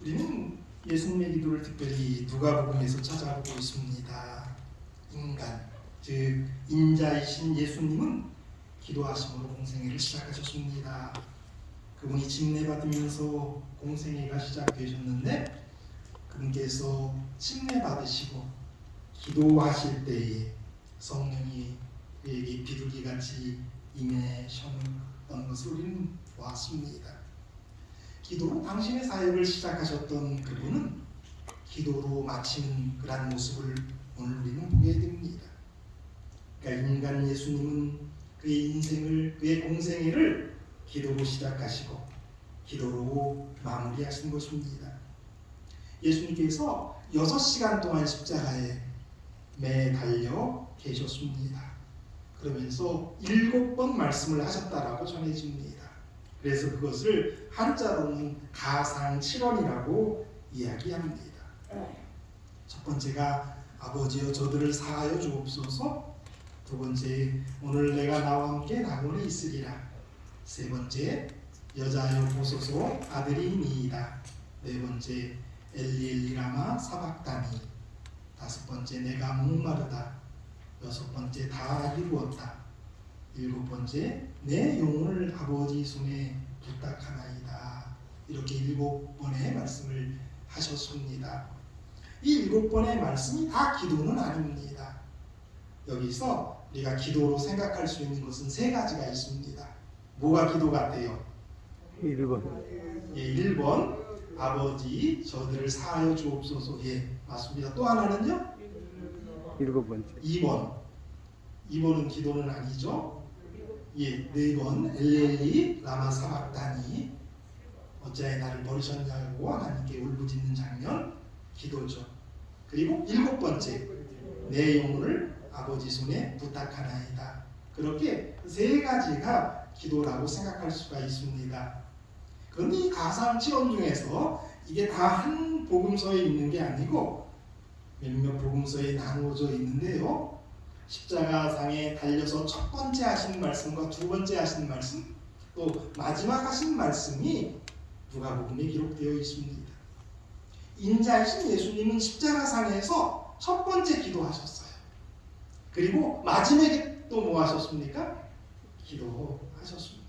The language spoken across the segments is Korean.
우리는 예수님의 기도를 특별히 누가복음에서 찾아보고 있습니다. 인간, 즉 인자이신 예수님은 기도하심으로 공생애를 시작하셨습니다. 그분이 침례받으면서 공생애가 시작되셨는데 그분께서 침례받으시고 기도하실 때에 성령이 그에게 비둘기같이 임하셨던 것을 우리는 보았습니다. 기도로 당신의 사역을 시작하셨던 그분은 기도로 마치는 그런 모습을 오늘 우리는 보게 됩니다. 그러니까 인간 예수님은 그의 인생을, 그의 공생애를 기도로 시작하시고 기도로 마무리하신 것입니다. 예수님께서 6시간 동안 십자가에 매달려 계셨습니다. 그러면서 7번 말씀을 하셨다라고 전해집니다. 그래서 그것을 한자로는 가상칠언이라고 이야기합니다. 첫 번째가 아버지여 저들을 사하여 주옵소서. 두 번째 오늘 내가 나와 함께 낙원에 있으리라. 세 번째 여자여 보소서 아들이니이다. 네 번째 엘리 엘리 라마 사박다니. 다섯 번째 내가 목마르다. 여섯 번째 다 이루었다. 일곱 번째 내 영혼을 아버지 손에 부탁하나이다. 이렇게 7번의 말씀을 하셨습니다. 이 7번의 말씀이 다 기도는 아닙니다. 여기서 우리가 기도로 생각할 수 있는 것은 3가지가 있습니다. 뭐가 기도 같아요? 1번. 예, 1번 아버지 저들을 사하여 주옵소서. 예, 맞습니다. 또 하나는요? 7번째. 2번은 기도는 아니죠. 예, 4번 엘리 라마 사박다니. 어찌하여 나를 버리셨냐고 하나님께 울부짖는 장면, 기도죠. 그리고 7번째 내 영혼을 아버지 손에 부탁하나이다. 그렇게 3가지가 기도라고 생각할 수가 있습니다. 그런데 이 가상칠언 중에서 이게 다 한 복음서에 있는 게 아니고 몇몇 복음서에 나누어져 있는데요. 십자가상에 달려서 첫 번째 하신 말씀과 두 번째 하신 말씀, 또 마지막 하신 말씀이 누가복음에 기록되어 있습니다. 인자이신 예수님은 십자가상에서 첫 번째 기도하셨어요. 그리고 마지막에 또 뭐 하셨습니까? 기도하셨습니다.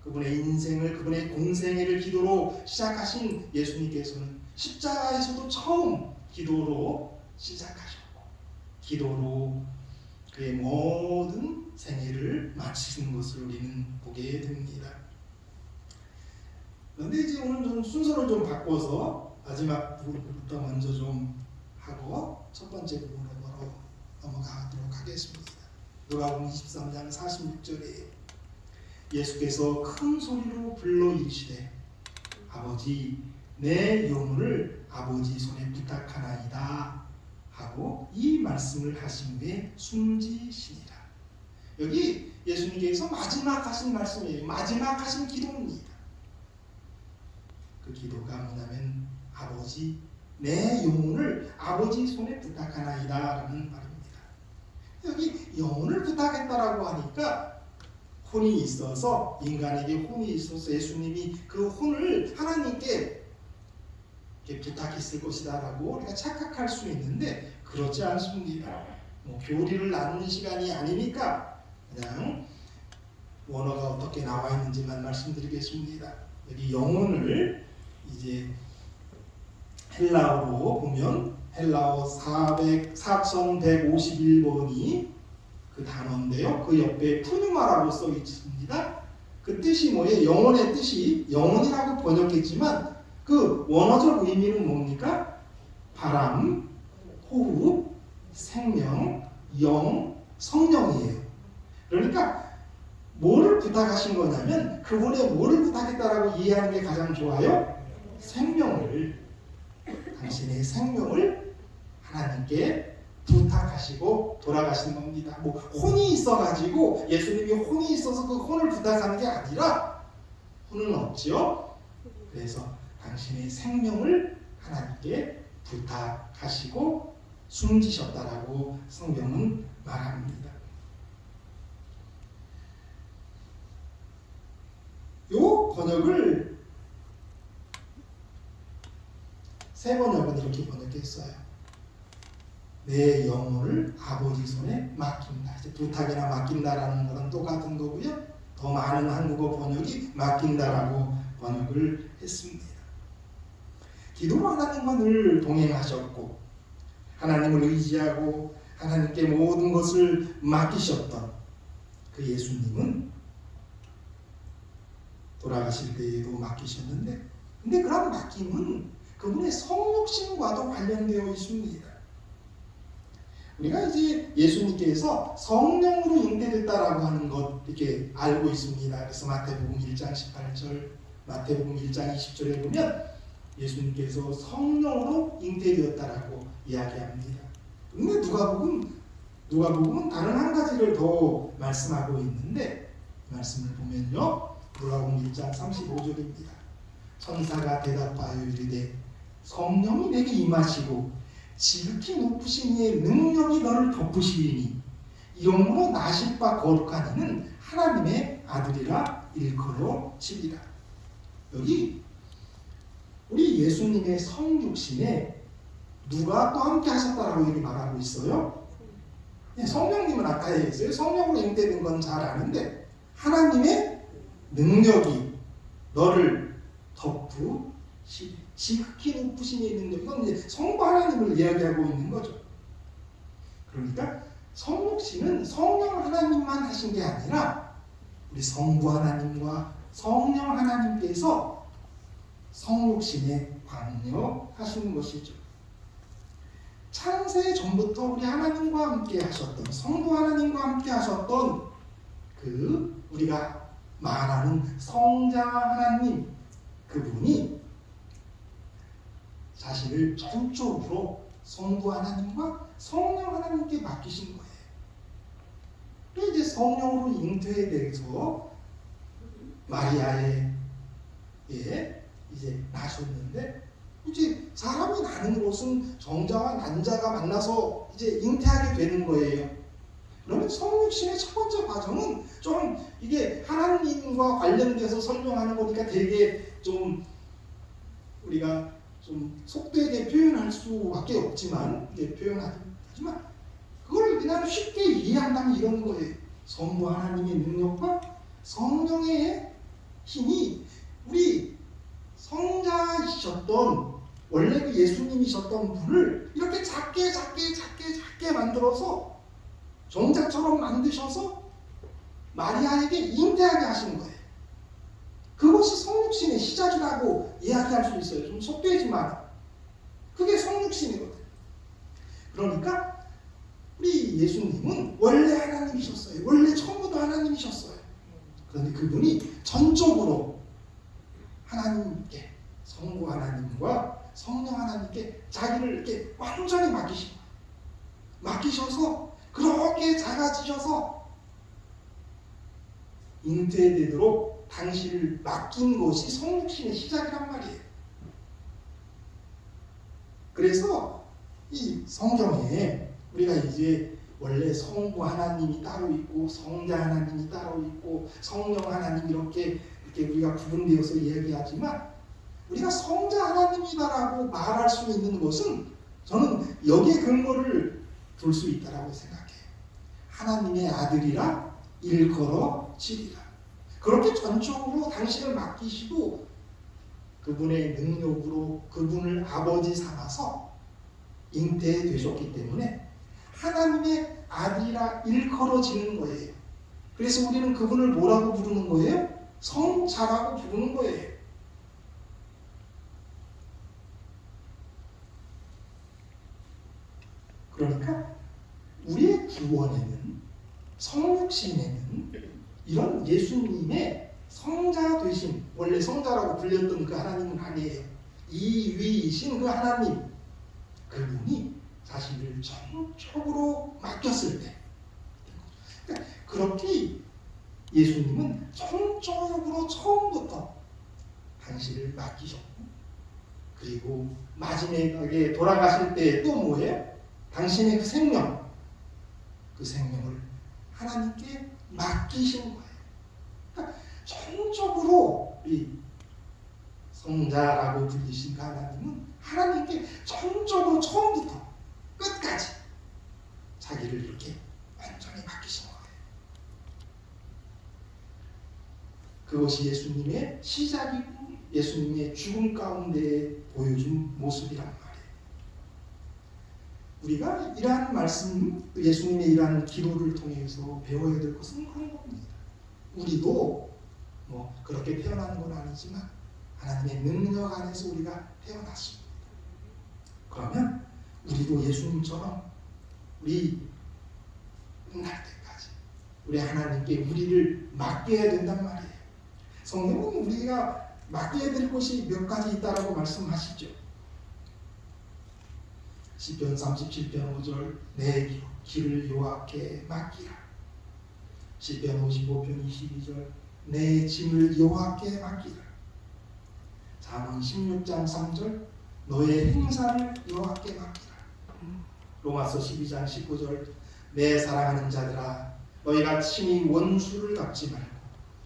그분의 인생을, 그분의 공생애를 기도로 시작하신 예수님께서는 십자가에서도 처음 기도로 시작하셨고 기도로 그의 모든 생애를 마치는 것을 우리는 보게 됩니다. 그런데 이제 오늘 좀 순서를 좀 바꿔서 마지막 부분부터 먼저 좀 하고 첫 번째 부분으로 넘어가도록 하겠습니다. 누가복음 23장 46절에 예수께서 큰 소리로 불러 이르시되 아버지 내 영혼을 아버지 손에 부탁하나이다 하고 이 말씀을 하신 후에 숨지시니라. 여기 예수님께서 마지막 하신 말씀이에요. 마지막 하신 기도입니다. 그 기도가 뭐냐면 아버지 내 영혼을 아버지 손에 부탁하나이다 라는 말입니다. 여기 영혼을 부탁했다라고 하니까 혼이 있어서 인간에게 혼이 있어서 예수님이 그 혼을 하나님께 부탁했을 것이다 라고 우리가 착각할 수 있는데 그렇지 않습니다. 교리를 나누는 시간이 아니니까 그냥 원어가 어떻게 나와 있는지만 말씀드리겠습니다. 여기 영혼을 이제 헬라어로 보면 헬라어 4151번이 그 단어인데요. 그 옆에 푸뉴마라고 써 있습니다. 그 뜻이 뭐예요? 영혼의 뜻이 영혼이라고 번역했지만 그 원어적 의미는 뭡니까? 바람, 호흡, 생명, 영, 성령이에요. 그러니까 뭐를 부탁하신 거냐면 그분의 뭐를 부탁했다라고 이해하는 게 가장 좋아요? 생명을, 당신의 생명을 하나님께 부탁하시고 돌아가신 겁니다. 뭐 혼이 있어가지고 예수님이 혼이 있어서 그 혼을 부탁하는 게 아니라 혼은 없지요. 그래서 당신의 생명을 하나님께 부탁하시고 숨지셨다라고 성경은 말합니다. 요 번역을 새 번역은 이렇게 번역했어요. 내 영혼을 아버지 손에 맡긴다. 이제 부탁이나 맡긴다라는 거랑 똑같은 거고요. 더 많은 한국어 번역이 맡긴다라고 번역을 했습니다. 기도로 하나님과 늘 동행하셨고 하나님을 의지하고 하나님께 모든 것을 맡기셨던 그 예수님은 돌아가실 때에도 맡기셨는데, 근데 그런 맡김은 그분의 성육신과도 관련되어 있습니다. 우리가 이제 예수님께서 성령으로 잉태됐다라고 하는 것 이렇게 알고 있습니다. 그래서 마태복음 1장 18절, 마태복음 1장 20절에 보면 예수님께서 성령으로 잉태되었다라고 이야기합니다. 근데 누가복음은 다른 한 가지를 더 말씀하고 있는데, 말씀을 보면요, 누가복음 1장 35절입니다. 천사가 대답하여 이르되 성령이 내게 임하시고 지극히 높으신 이의 능력이 너를 덮으시리니 이러므로 나실 바 거룩한 이는 하나님의 아들이라 일컬어지리라. 여기 우리 예수님의 성육신에 누가 또 함께 하셨다라고 이렇게 말하고 있어요? 네, 성령님은 아까 얘기했어요. 성령으로 잉태된 건 잘 아는데 하나님의 능력이 너를 덮으시리. 지극히 높으신 이의 능력. 이건 이제 성부 하나님을 이야기하고 있는 거죠. 그러니까 성육신은 성령 하나님만 하신 게 아니라 우리 성부 하나님과 성령 하나님께서 성육신에 관여하시는 것이죠. 창세 전부터 우리 하나님과 함께 하셨던, 성부 하나님과 함께 하셨던 그 우리가 말하는 성자 하나님, 그분이 자신을 전적으로 성부 하나님과 성령 하나님께 맡기신 거예요. 또 이제 성령으로 잉태에 대해서 마리아에 이제 나셨는데, 이제 사람이 나는 것은 정자와 난자가 만나서 이제 잉태하게 되는 거예요. 그러면 성육신의 첫 번째 과정은 좀 이게 하나님과 관련돼서 설명하는 거니까 되게 좀 우리가 좀 속되게 표현할 수밖에 없지만, 이게 표현하지만 그걸 그냥 쉽게 이해한다면 이런 거예요. 성부 하나님의 능력과 성령의 힘이 우리 성자이셨던 원래 그 예수님이셨던 분을 이렇게 작게 만들어서 정자처럼 만드셔서 마리아에게 잉태하게 하시는 거예요. 그것이 성육신의 시작이라고 이야기할 수 있어요. 좀 속되지만 그게 성육신이거든요. 그러니까 우리 예수님은 원래 하나님이셨어요. 원래 처음부터 하나님이셨어요. 그런데 그분이 전적으로 하나님께, 성부 하나님과 성령 하나님께 자기를 이렇게 완전히 맡기셔서 그렇게 작아지셔서 잉태되도록 당신을 맡긴 것이 성육신의 시작이란 말이에요. 그래서 이 성경에 우리가 이제 원래 성부 하나님이 따로 있고 성자 하나님이 따로 있고 성령 하나님 이렇게 우리가 구분되어서 이야기하지만, 우리가 성자 하나님이다라고 말할 수 있는 것은 저는 여기에 근거를 둘 수 있다라고 생각해요. 하나님의 아들이라 일컬어지리라. 그렇게 전적으로 당신을 맡기시고 그분의 능력으로 그분을 아버지 삼아서 잉태되셨기 때문에 하나님의 아들이라 일컬어지는 거예요. 그래서 우리는 그분을 뭐라고 부르는 거예요? 성자라고 부르는 거예요. 그러니까 우리의 구원에는, 성육신에는 이런 예수님의 성자 되신, 원래 성자라고 불렸던 그 하나님은 아니에요. 이위이신 그 하나님, 그분이 자신을 전적으로 맡겼을 때, 그러니까 그렇게 예수님은 전적으로 처음부터 당신을 맡기셨고, 그리고 마지막에 돌아가실 때 또 뭐예요? 당신의 그 생명을 하나님께 맡기신 거예요. 그러니까 전적으로 이 성자라고 불리신 그 하나님은 하나님께 전적으로 처음부터 끝까지 자기를 이렇게 완전히 맡기신 거예요. 그것이 예수님의 시작이고 예수님의 죽음 가운데 보여준 모습이란 말이에요. 우리가 이러한 말씀, 예수님의 이러한 기도를 통해서 배워야 될 것은 그런 겁니다. 우리도 뭐 그렇게 태어나는 건 아니지만 하나님의 능력 안에서 우리가 태어났습니다. 그러면 우리도 예수님처럼 우리 끝날 때까지 우리 하나님께 우리를 맡겨야 된단 말이에요. 성경은 우리가 맡겨야 될 것이 몇 가지 있다라고 말씀하시죠. 시편 37편 5절 내 길을 여호와께 맡기라. 시편 55편 22절 내 짐을 여호와께 맡기라. 잠언 16장 3절 너의 행사를 여호와께 맡기라. 로마서 12장 19절 내 사랑하는 자들아 너희가 친히 원수를 갚지 말고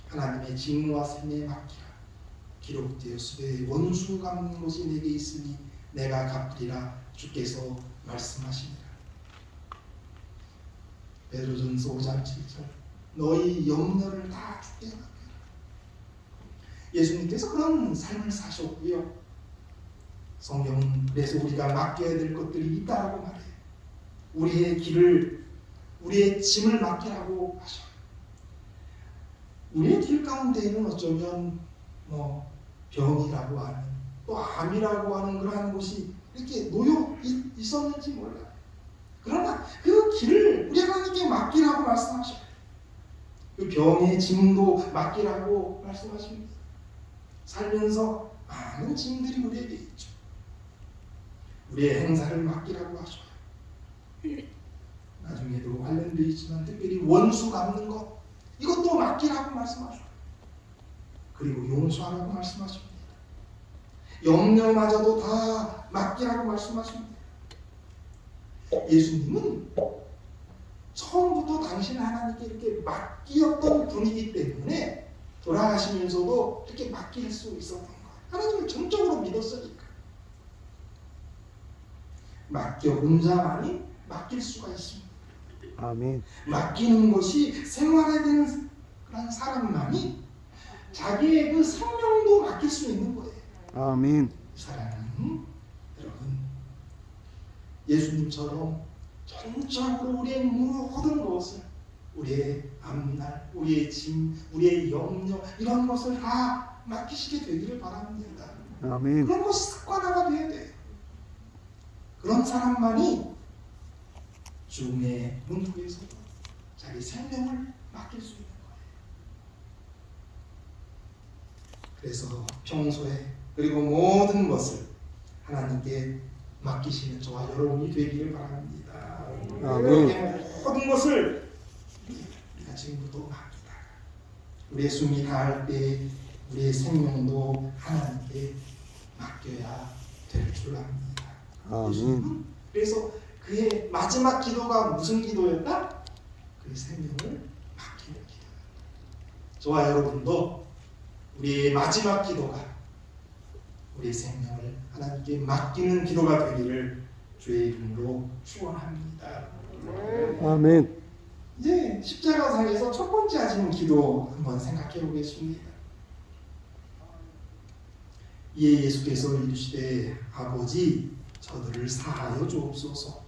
하나님의 징과 셈에 맡기라. 기록되었으되 원수 갚는 것이 내게 있으니 내가 갚으리라 주께서 말씀하시니라. 베드로전서 5장 7절 너희 염려를 다 주께 맡기라. 예수님께서 그런 삶을 사셨고요. 성경은 그래서 우리가 맡겨야 될 것들이 있다라고 말해요. 우리의 길을 우리의 짐을 맡기라고 하셔요. 우리의 길 가운데에는 어쩌면 병이라고 하는 또 암이라고 하는 그러한 것이 이렇게 놓여 있었는지 몰라요. 그러나 그 길을 우리 하나님께 맡기라고 말씀하셔요. 그 병의 짐도 맡기라고 말씀하십니다. 살면서 많은 짐들이 우리에게 있죠. 우리의 행사를 맡기라고 하셔요. 나중에도 관련되어 있지만 특별히 원수 갚는 것 이것도 맡기라고 말씀하셔요. 그리고 용서하라고 말씀하십니다. 염려마저도 다 맡기라고 말씀하십니다. 예수님은 처음부터 당신 하나님께 이렇게 맡기었던 분이기 때문에 돌아가시면서도 이렇게 맡길 수 있었던 거예요. 하나님을 전적으로 믿었으니까. 맡겨본 자만이 맡길 수가 있습니다. 아멘. 맡기는 것이 생활에 되는 그런 사람만이 자기의 그 생명도 맡길 수 있는 거예요. 아멘. 사랑하는 여러분, 예수님처럼 전적으로 우리의 모든 것을 우리의 앞날, 우리의 짐, 우리의 염려 이런 것을 다 맡기시게 되기를 바랍니다. 아멘. 그런 것이 습관화가 돼야 돼요. 그런 사람만이 죽음의 문턱에서도 자기 생명을 맡길 수 있는 거예요. 그래서 평소에 그리고 모든 것을 하나님께 맡기시는 저와 여러분이 되기를 바랍니다. 아멘. 모든 것을 우리가 지금부터 맡기다가 우리의 숨이 닿을 때 우리의 생명도 하나님께 맡겨야 될 줄 압니다. 아멘. 그래서 그의 마지막 기도가 무슨 기도였다? 그의 생명을 맡기는 기도였다. 저와 여러분도 우리의 마지막 기도가 우리의 생명을 하나님께 맡기는 기도가 되기를 주의 이름으로 축원합니다. 아멘. 이제 십자가상에서 첫 번째 하시는 기도 한번 생각해 보겠습니다. 이에 예수께서 이르시되 아버지 저들을 사하여 주옵소서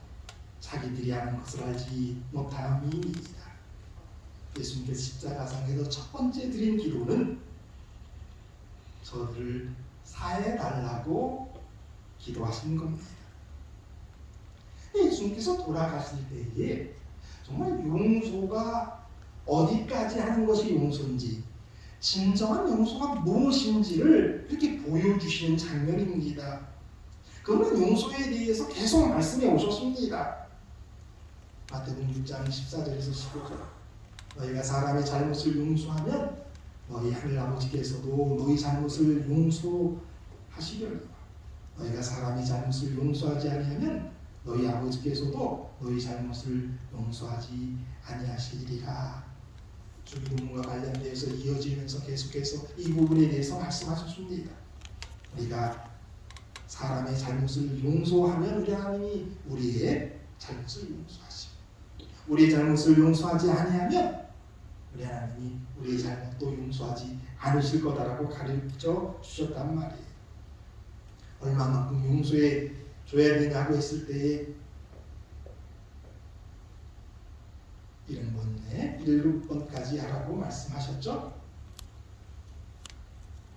자기들이 하는 것을 알지 못함이니이다. 예수님께서 십자가상에서 첫 번째 드린 기도는 저들을 사해달라고 기도하신 겁니다. 예수님께서 돌아가실 때에 정말 용서가 어디까지 하는 것이 용서인지 진정한 용서가 무엇인지를 이렇게 보여주시는 장면입니다. 그러면 용서에 대해서 계속 말씀해 오셨습니다. 마태복음 6장 14절에서 15절 너희가 사람의 잘못을 용서하면 너희 하늘 아버지께서도 너희 잘못을 용서하시려니와 너희가 사람의 잘못을 용서하지 아니하면 너희 아버지께서도 너희 잘못을 용서하지 아니하시리라. 주기도문과 관련돼서 이어지면서 계속해서 이 부분에 대해서 말씀하셨습니다. 우리가 사람의 잘못을 용서하면 우리 하나님이 우리의 잘못을 용서하시고, 우리의 잘못을 용서하지 아니하면 우리 하나님이 우리의 잘못도 용서하지 않으실 거다라고 가르쳐 주셨단 말이에요. 얼마만큼 용서해 줘야 되냐고 했을 때에 70번에 7번까지 하라고 말씀하셨죠.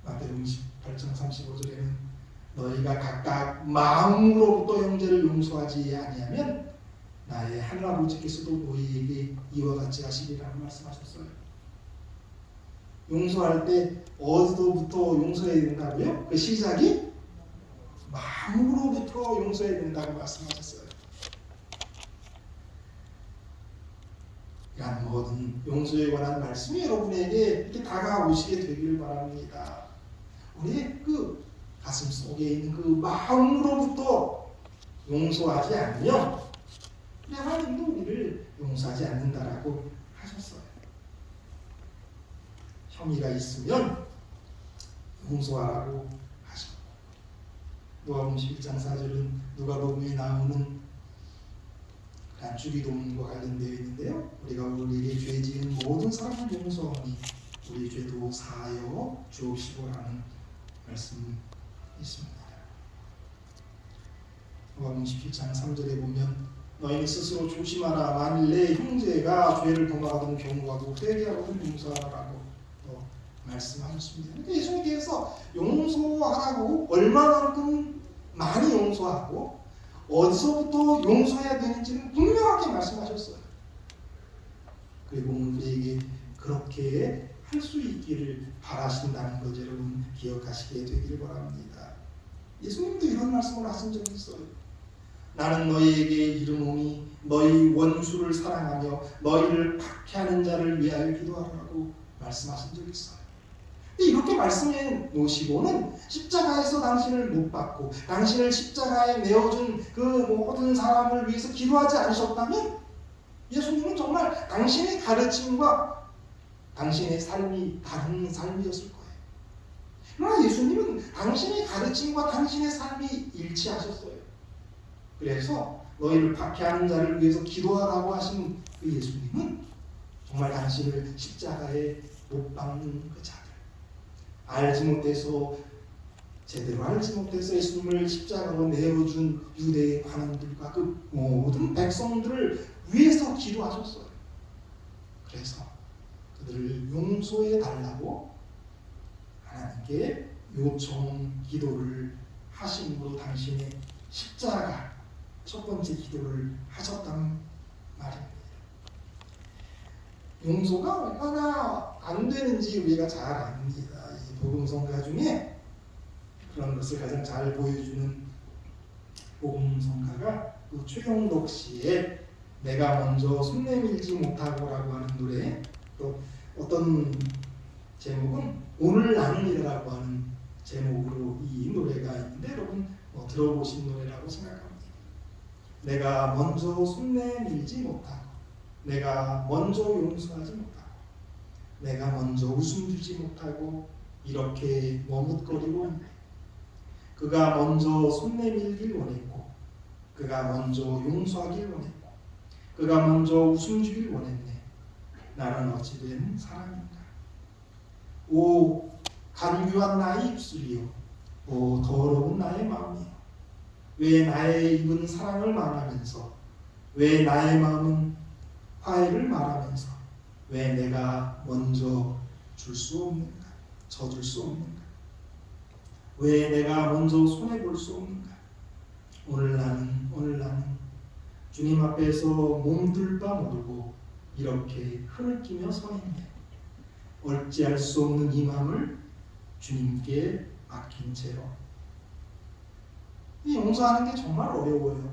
마태복음 28장 35절에는 너희가 각각 마음으로부터 형제를 용서하지 아니하면 나의 하늘아버지께서도 너희에게 이와 같이 하시리라고 말씀하셨어요. 용서할 때 어디서부터 용서해야 된다고요? 그 시작이 마음으로부터 용서해야 된다고 말씀하셨어요. 이러한 모든 용서에 관한 말씀이 여러분에게 이렇게 다가오시게 되기를 바랍니다. 우리의 그 가슴 속에 있는 그 마음으로부터 용서하지 않으면 하나님도 우리를 용서하지 않는다라고 하셨어요. 혐의가 있으면 용서하라고 하셨고, 누가복음 11장 4절은 누가복음에 나오는 주기도문과 관련되어 있는데요. 우리가 우리에게 죄 지은 모든 사람을 용서하니 우리 죄도 사하여 주옵시고라는 말씀이 있습니다. 누가복음 17장 3절에 보면 너희는 스스로 조심하라. 만일 내 형제가 죄를 범하던 경우하고 회개하거든 용서하라고 말씀하셨습니다. 그러니까 예수님께서 용서하라고 얼마만큼 많이 용서하고 어디서부터 용서해야 되는지는 분명하게 말씀하셨어요. 그리고 우리에게 그렇게 할 수 있기를 바라신다는 것 여러분 기억하시게 되기를 바랍니다. 예수님도 이런 말씀을 하신 적이 있어요. 나는 너희에게 이르노니 너희 원수를 사랑하며 너희를 박해하는 자를 위하여 기도하라고 말씀하신 적이 있어요. 이렇게 말씀해 놓으시고는 십자가에서 당신을 못 박고 당신을 십자가에 내어준 그 모든 사람을 위해서 기도하지 않으셨다면 예수님은 정말 당신의 가르침과 당신의 삶이 다른 삶이었을 거예요. 그러나 예수님은 당신의 가르침과 당신의 삶이 일치하셨어요. 그래서 너희를 박해하는 자를 위해서 기도하라고 하신 그 예수님은 정말 당신을 십자가에 못 박는 그 자들, 알지 못해서 제대로 알지 못해서 예수님을 십자가로 내어준 유대의 관원들과 그 모든 백성들을 위해서 기도하셨어요. 그래서 그들을 용서해 달라고 하나님께 요청 기도를 하심으로 당신의 십자가 첫 번째 기도를 하셨다는 말입니다. 용서가 얼마나 안 되는지 우리가 잘 압니다. 이 복음성가 중에 그런 것을 가장 잘 보여주는 복음성가가 그 최용덕 씨의 내가 먼저 손 내밀지 못하고라고 하는 노래, 또 어떤 제목은 오늘 나는이라고 하는 제목으로 이 노래가 있는데 여러분 들어보신 노래라고 생각합니다. 내가 먼저 손 내밀지 못하고 내가 먼저 용서하지 못하고 내가 먼저 웃음 주지 못하고 이렇게 머뭇거리고 있네. 그가 먼저 손 내밀길 원했고 그가 먼저 용서하길 원했고 그가 먼저 웃음 주길 원했네. 나는 어찌된 사람인가. 오 간교한 나의 입술이요 오 더러운 나의 마음이요 왜 나의 입은 사랑을 말하면서 왜 나의 마음은 화해를 말하면서 왜 내가 먼저 줄 수 없는가 져줄 수 없는가 왜 내가 먼저 손해볼 수 없는가. 오늘 나는 주님 앞에서 몸둘 바 모르고 이렇게 흐느끼며 서 있네. 어찌할 수 없는 이 마음을 주님께 맡긴 채로. 이 용서하는 게 정말 어려워요.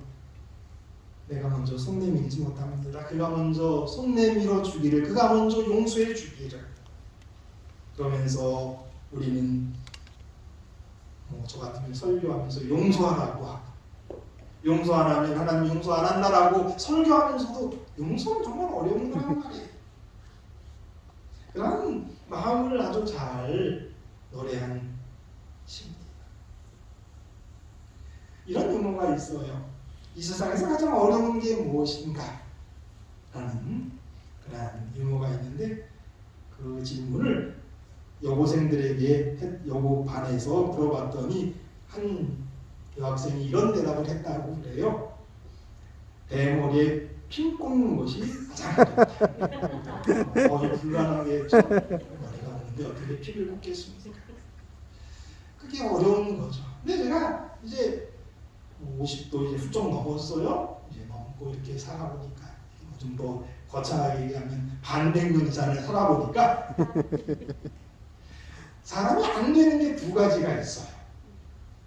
내가 먼저 손 내밀지 못합니다. 그가 먼저 손 내밀어 주기를, 그가 먼저 용서해 주기를. 그러면서 우리는 저 같으면 설교하면서 용서하라고 하고, 용서 안 하면 하나님 용서 안 한다라고 설교하면서도 용서는 정말 어려운 거란 말이에요. 그런 마음을 아주 잘 노래한 시입니다. 유머가 있어요. 이 세상에서 가장 어려운 게 무엇인가? 라는 그런 유머가 있는데 그 질문을 여고생들에게 여고 반에서 물어봤더니 한 여학생이 이런 대답을 했다고 그래요. 대머리에 핀 꽂는 것이 가장 어렵다. 불가능하게 머리가 없는데 어떻게 피를 꽂겠습니까? 그게 어려운 거죠. 근데 제가 이제 50도 이제 훌쩍 넘었어요. 이제 넘고 이렇게 살아보니까 좀 더 거창하게 얘기하면 반백년이상을 살아보니까 사람이 안 되는 게 두 가지가 있어요.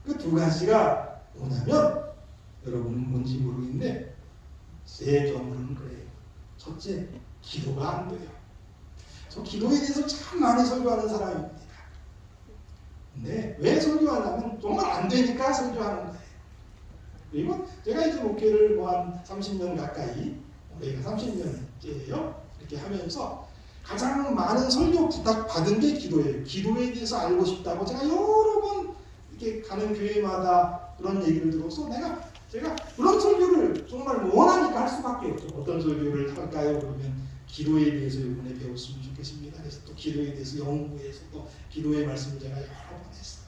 그 두 가지가 뭐냐면 여러분은 뭔지 모르겠는데 제 경우는 그래요. 첫째, 기도가 안 돼요. 저 기도에 대해서 참 많이 설교하는 사람입니다. 근데 왜 설교하냐면 정말 안 되니까 설교하는 거예요. 그리고 제가 이제 목회를 뭐 한 30년 가까이, 올해가 30년째예요. 이렇게 하면서 가장 많은 설교 부탁 받은 게 기도예요. 기도에 대해서 알고 싶다고 제가 여러 번 이렇게 가는 교회마다 그런 얘기를 들어서 제가 그런 설교를 정말 원하니까 할 수밖에 없죠. 어떤 설교를 할까요? 그러면 기도에 대해서 이번에 배웠으면 좋겠습니다. 그래서 또 기도에 대해서 연구해서 또 기도의 말씀을 제가 여러 번 했어요.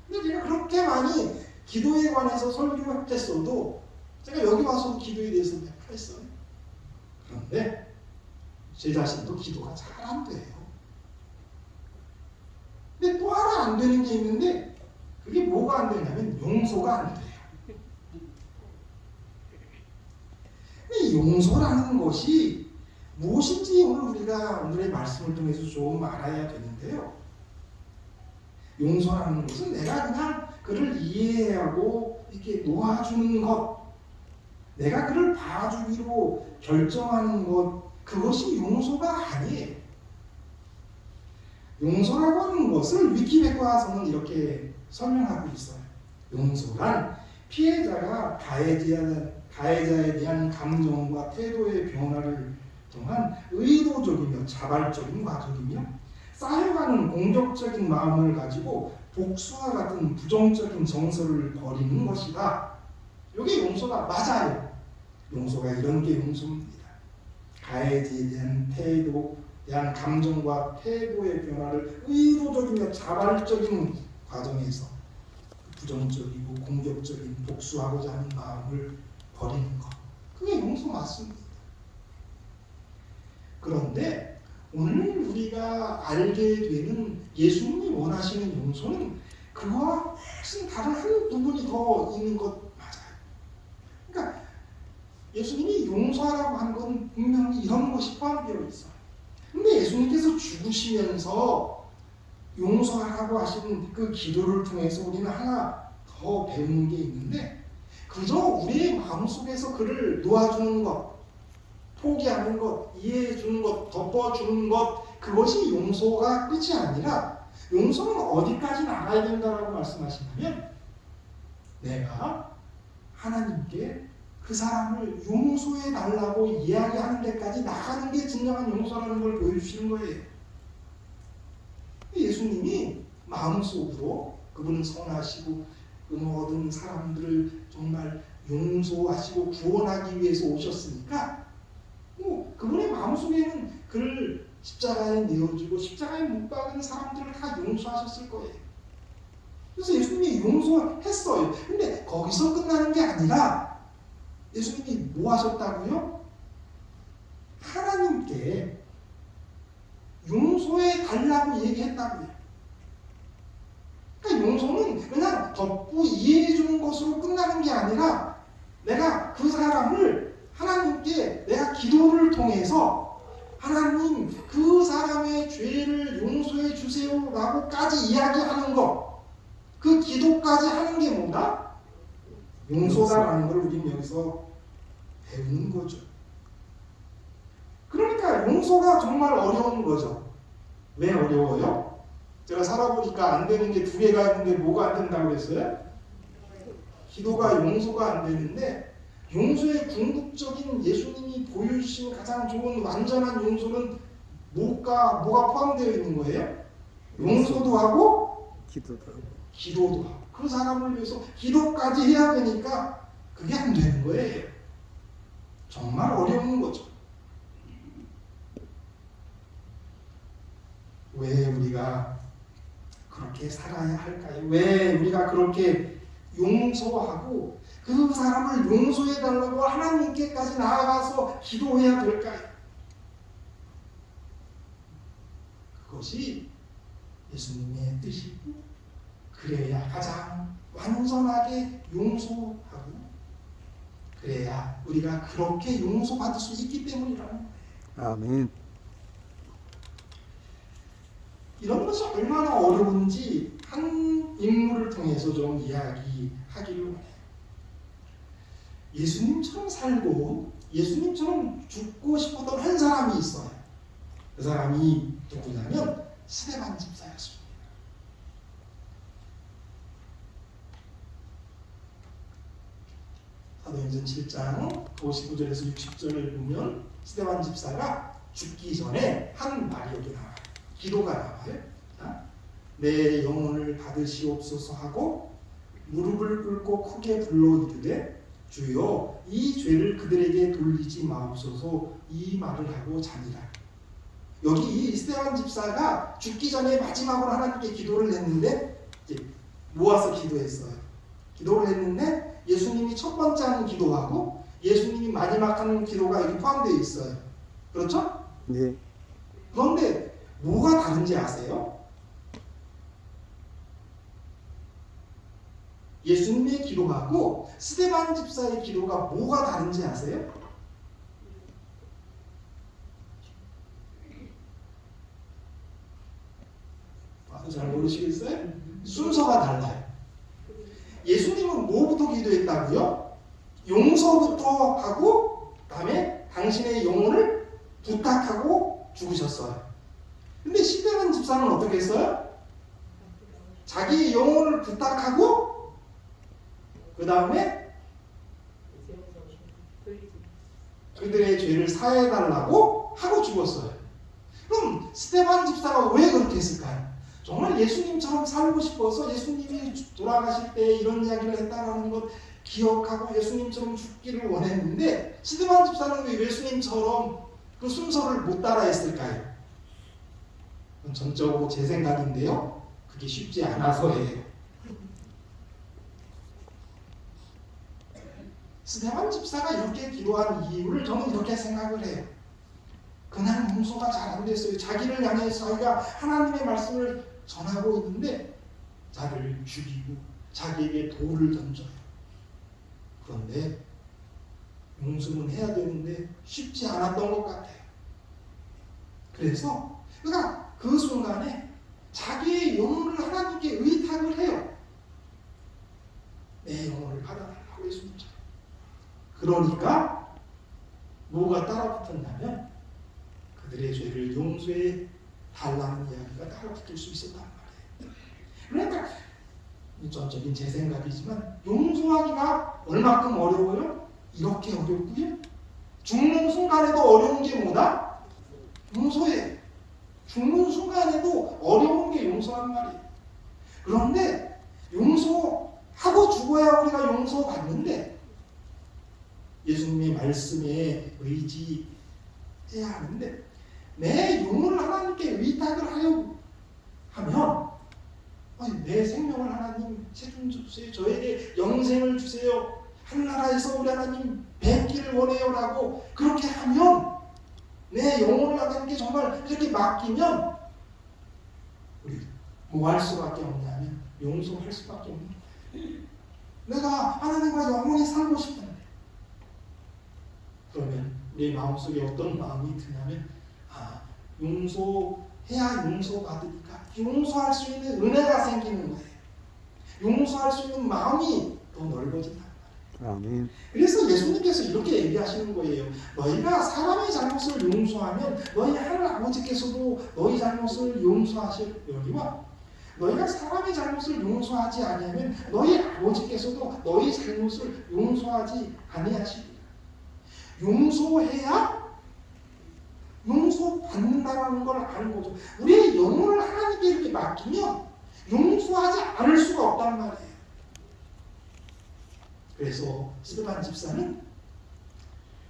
근데 제가 그렇게 많이 기도에 관해서 설교했어도 제가 여기 와서 기도에 대해서 했어요. 그런데 제 자신도 기도가 잘 안 돼요. 근데 또 하나 안 되는 게 있는데 그게 뭐가 안 되냐면 용서가 안 돼요. 근데 용서라는 것이 무엇인지 우리가 오늘의 말씀을 통해서 좀 알아야 되는데요. 용서라는 것은 내가 그냥 그를 이해하고 이렇게 놓아주는 것, 내가 그를 봐주기로 결정하는 것, 그것이 용서가 아니에요. 용서라고 하는 것을 위키백과에서는 이렇게 설명하고 있어요. 용서란 피해자가 가해자에 대한 감정과 태도의 변화를 통한 의도적이며 자발적인 과정이며 쌓여가는 공격적인 마음을 가지고 복수와 같은 부정적인 정서를 버리는 것이다. 이게 용서가 맞아요. 용서가 이런 게 용서입니다. 가해자에 대한 대한 감정과 태도의 변화를 의도적이며 자발적인 과정에서 부정적이고 공격적인 복수하고자 하는 마음을 버리는 것. 그게 용서 맞습니다. 그런데 오늘 우리가 알게 되는 예수님이 원하시는 용서는 그거와 훨씬 다른 한 부분이 더 있는 것 맞아요. 그러니까 예수님이 용서하라고 한 건 분명히 이런 것이 포함되어 있어요. 근데 예수님께서 죽으시면서 용서하라고 하신 그 기도를 통해서 우리는 하나 더 배우는 게 있는데 그저 우리의 마음속에서 그를 놓아주는 것, 포기하는 것, 이해해주는 것, 덮어주는 것, 그것이 용서가 끝이 아니라 용서는 어디까지 나가야 된다라고 말씀하시냐면 내가 하나님께 그 사람을 용서해 달라고 이야기하는 데까지 나가는 게 진정한 용서라는 걸 보여주시는 거예요. 예수님이 마음속으로 그분은 선하시고 그 모든 사람들을 정말 용서하시고 구원하기 위해서 오셨으니까 그분의 마음속에는 그를 십자가에 내어주고 십자가에 못 박은 사람들을 다 용서하셨을 거예요. 그래서 예수님이 용서했어요. 근데 거기서 끝나는 게 아니라 예수님이 뭐 하셨다고요? 하나님께 용서해 달라고 얘기했다고요. 그러니까 용서는 그냥 덮고 이해해 주는 것으로 끝나는 게 아니라 내가 그 사람을 하나님께 내가 기도를 통해서 하나님 그 사람의 죄를 용서해 주세요 라고까지 이야기하는 것, 그 기도까지 하는 게 뭐다? 용서다라는 걸 우리는 여기서 배우는 거죠. 그러니까 용서가 정말 어려운 거죠. 왜 어려워요? 제가 살아보니까 안 되는 게 두 개가 있는데 뭐가 안 된다고 그랬어요? 기도가 용서가 안 되는데 용서의 궁극적인 예수님이 보여주신 가장 좋은 완전한 용서는 뭐가 포함되어 있는 거예요? 용서도 하고 기도도 하고 기도도 하고 그 사람을 위해서 기도까지 해야 되니까 그게 안 되는 거예요. 정말 어려운 거죠. 왜 우리가 그렇게 살아야 할까요? 왜 우리가 그렇게 용서하고 그 사람을 용서해달라고 하나님께까지 나아가서 기도해야 될까요? 그것이 예수님의 뜻이고 그래야 가장 완전하게 용서하고 그래야 우리가 그렇게 용서받을 수 있기 때문이라는 거예요. 아멘. 이런 것이 얼마나 어려운지 한 인물을 통해서 좀 이야기하기를 원해요. 예수님처럼 살고 예수님처럼 죽고 싶었던 한 사람이 있어요. 그 사람이 누구냐면 스데반 집사였습니다. 사도행전 7장 59절에서 60절을 보면 스데반 집사가 죽기 전에 한 말이 여기 나와요. 기도가 나와요. 자, 내 영혼을 받으시옵소서 하고 무릎을 꿇고 크게 불러 이르되 주여 이 죄를 그들에게 돌리지 마옵소서 이 말을 하고 자니라. 여기 이 스데반 집사가 죽기 전에 마지막으로 하나님께 기도를 했는데 이제 모아서 기도했어요. 기도를 했는데 예수님이 첫 번째 하는 기도하고 예수님이 마지막 하는 기도가 여기 포함되어 있어요. 그렇죠? 네. 그런데 뭐가 다른지 아세요? 예수님의 기도하고 스데반 집사의 기도가 뭐가 다른지 아세요? 잘 모르시겠어요? 순서가 달라요. 예수님은 뭐부터 기도했다고요? 용서부터 하고 그다음에 당신의 영혼을 부탁하고 죽으셨어요. 근데 스데반 집사는 어떻게 했어요? 자기의 영혼을 부탁하고 그 다음에 그들의 죄를 사해달라고 하고 죽었어요. 그럼 스데반 집사가 왜 그렇게 했을까요? 정말 예수님처럼 살고 싶어서 예수님이 돌아가실 때 이런 이야기를 했다는 것 기억하고 예수님처럼 죽기를 원했는데 스데반 집사는 왜 예수님처럼 그 순서를 못 따라 했을까요? 그건 전적으로 제 생각인데요. 그게 쉽지 않아서예요. 스데반 집사가 이렇게 기도한 이유를 저는 이렇게 생각을 해요. 그냥 용서가 잘 안 됐어요. 자기를 향해서 자기가 하나님의 말씀을 전하고 있는데 자기를 죽이고 자기에게 돌을 던져요. 그런데 용서는 해야 되는데 쉽지 않았던 것 같아요. 그래서 그러니까 그 순간에 자기의 영혼을 하나님께 의탁을 해요. 내 영혼을 받아달라고 예수님처럼. 그러니까 뭐가 따라붙었냐면 그들의 죄를 용서해 달라는 이야기가 따라붙을 수 있었단 말이에요. 그러니까 전적인 제 생각이지만 용서하기가 얼마큼 어려워요? 이렇게 어렵고요. 죽는 순간에도 어려운 게 뭐다? 용서해. 죽는 순간에도 어려운 게 용서란 말이에요. 그런데 용서하고 죽어야 우리가 용서받는데 예수님의 말씀에 의지해야 하는데 내 영혼을 하나님께 의탁을 하려 하면 내 생명을 하나님 책임져 주세요. 저에게 영생을 주세요. 하늘나라에서 우리 하나님 뵙기를 원해요 라고 그렇게 하면 내 영혼을 하나님께 정말 이렇게 맡기면 우리 뭐 할 수밖에 없냐면 용서할 수밖에 없는 거예요. 내가 하나님과 영원히 살고 싶은데 그러면 내 마음속에 어떤 마음이 드냐면 용서해야 용서받으니까 용서할 수 있는 은혜가 생기는 거예요. 용서할 수 있는 마음이 더 넓어진다. 아멘. 그래서 예수님께서 이렇게 얘기하시는 거예요. 너희가 사람의 잘못을 용서하면 너희 하늘 아버지께서도 너희 잘못을 용서하시려니와 너희가 사람의 잘못을 용서하지 아니하면 너희 아버지께서도 너희 잘못을 용서하지 아니하시리라. 용서해야 용서받는다는 걸 아는 거죠. 우리의 영혼을 하나님께 이렇게 맡기면 용서하지 않을 수가 없단 말이에요. 그래서 스데반 집사는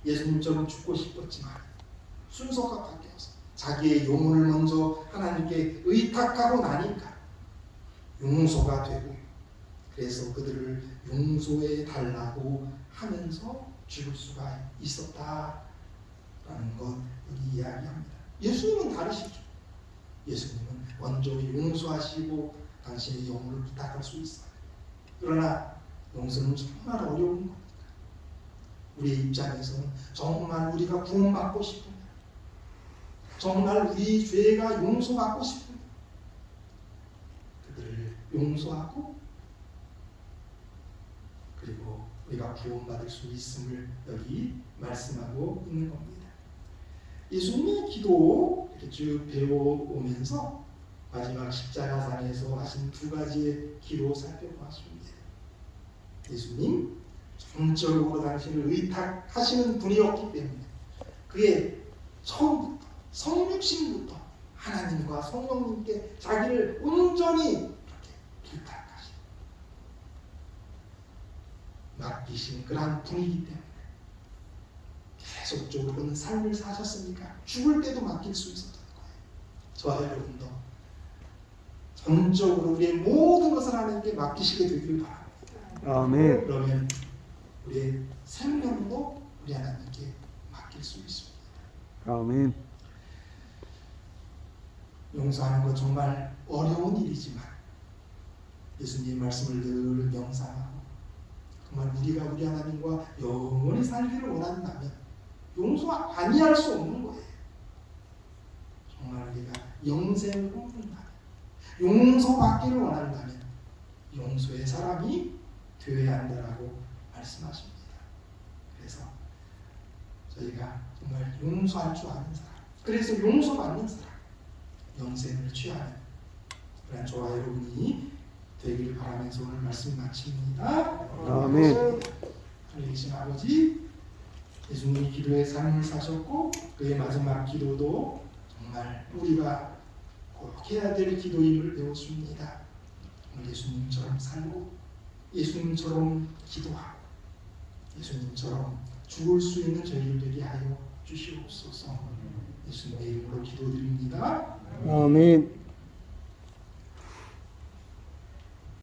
예수님처럼 죽고 싶었지만 순서가 바뀌어서 자기의 영혼을 먼저 하나님께 의탁하고 나니까 용서가 되고, 그래서 그들을 용서해 달라고 하면서 죽을 수가 있었다라는 것 여기 이야기합니다. 예수님은 다르시죠. 예수님은 먼저 용서하시고 당신의 영혼을 부탁할 수 있어요. 그러나 용서는 정말 어려운 겁니다. 우리의 입장에서는 정말 우리가 구원받고 싶으면, 정말 우리 죄가 용서받고 싶으면 그들을 용서하고, 그리고 우리가 구원받을 수 있음을 여기 말씀하고 있는 겁니다. 예수님의 기도 이렇게 쭉 배워오면서 마지막 십자가상에서 하신 두 가지의 기도 살펴보았습니다. 예수님 전적으로 당신을 의탁하시는 분이었기 때문에 그의 처음부터 성육신부터 하나님과 성령님께 자기를 온전히 이렇게 부탁하시고 맡기신 그러한 분이기 때문에 계속적으로 그런 삶을 사셨으니까 죽을 때도 맡길 수 있었던 거예요. 저와 여러분도 전적으로 우리의 모든 것을 하나님께 맡기시게 되길 바랍니다. 아멘. 그러면 우리의 생명도 우리 하나님께 맡길 수 있습니다. 아멘. 용서하는 것 정말 어려운 일이지만 예수님의 말씀을 늘 명상하고 정말 우리가 우리 하나님과 영원히 살기를 원한다면 용서 아니할 수 없는 거예요. 정말 우리가 영생을 꿈꾼다면, 용서받기를 원한다면 용서의 사람이 되어야 한다라고 말씀하십니다. 그래서 저희가 정말 용서할 줄 아는 사람, 그래서 용서받는 사람, 영생을 취하는 그런 저와 여러분이 되기를 바라면서 오늘 말씀 마칩니다. 아멘. 하늘에 계신 아버지, 예수님이 기도의 삶을 사셨고 그의 마지막 기도도 정말 우리가 꼭 해야 될 기도임을 배웠습니다. 오늘 예수님처럼 살고 예수님처럼 기도하고 예수님처럼 죽을 수 있는 저희를 되게 하여 주시옵소서. 예수님의 이름으로 기도드립니다. 아멘.